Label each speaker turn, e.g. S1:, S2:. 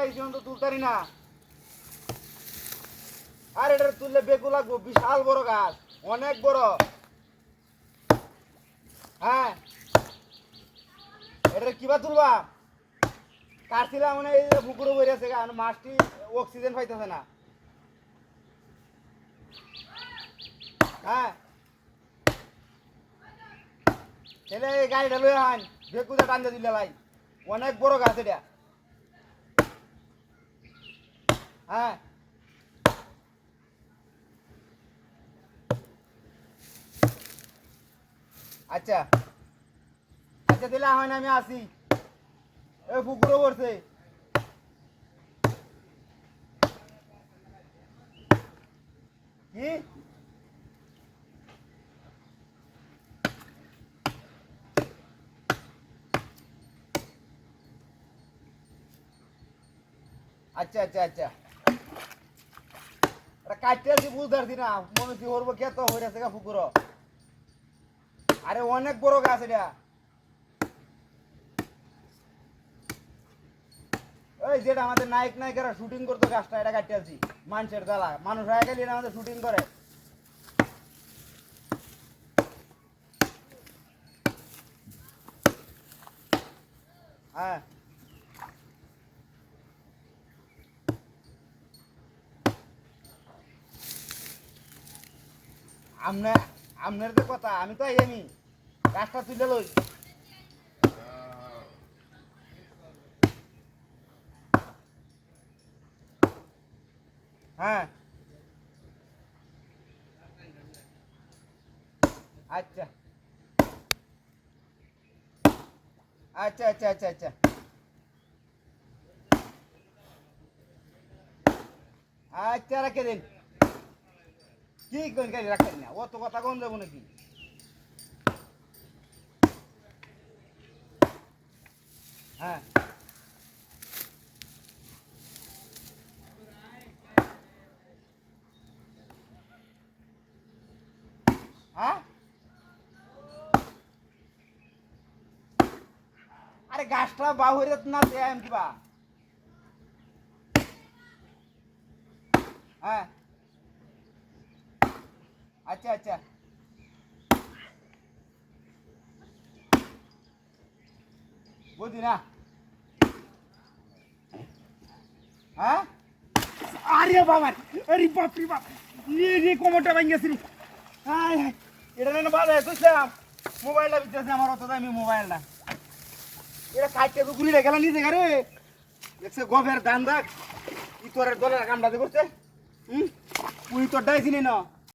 S1: এই জন্য তুলতারি না। আর এটা তুললে বেকু লাগবো, বিশাল বড় গাছ, অনেক বড়। হ্যাঁ, এটা কিবা তুলবা? কাটছিলাম মানে এই পুকুরে বই আছে, কারণ মাছটি অক্সিজেন পাইতেছে না। হ্যাঁ, তাহলে এই গাড়িটা লই আন, বেকুটা টান দিলে লাই, অনেক বড় গাছ এটা। হ্যাঁ, আচ্ছা আচ্ছা, তাহলে হয় না, আমি আসি। এই পুকুরে পড়ছে। কি? আচ্ছা আচ্ছা আচ্ছা, এটা কাটতে আছি বুঝতে না, মনে হচ্ছে ওর খেত হয়ে আছে পুকুর। আরে অনেক বড় গাছ এটা। ওই যেটা আমাদের নায়ক নায়িকারা শুটিং করতো গাছটা, এটা কাটতে আছি। মানুষের জ্বালা, মানুষ হয়ে গেলে এটা আমাদের শুটিং করে। হ্যাঁ, আপনার আপনার যে কথা, আমি তো এমি গাছটা তুলে লই। হ্যাঁ, আচ্ছা আচ্ছা আচ্ছা আচ্ছা আচ্ছা আচ্ছা, রাখে দিন। কি কোন গাড়ি রাখেন না, ও তো কথা কম যাবো নাকি? হ্যাঁ, হ্যাঁ, আরে গাছটা বাহুরে না দেয় কিবা। হ্যাঁ, আচ্ছা আচ্ছা, বুঝি না। হ্যাঁ, আরে বাবা, আরে বাপ রে বাপ, রে কোমরটা ভেঙে গেছে রে। হায় হায়, এটা না বাজে তুইছিলাম, মোবাইলটা বিতেছে আমার, অত দামি মোবাইলটা। এটা কাটতে তো গুলি রেখে নিচে গারে, দেখছে গভের ধান দাগ, ইতরের দলের কামটা করছে। তুই তোরটাই চিনি না।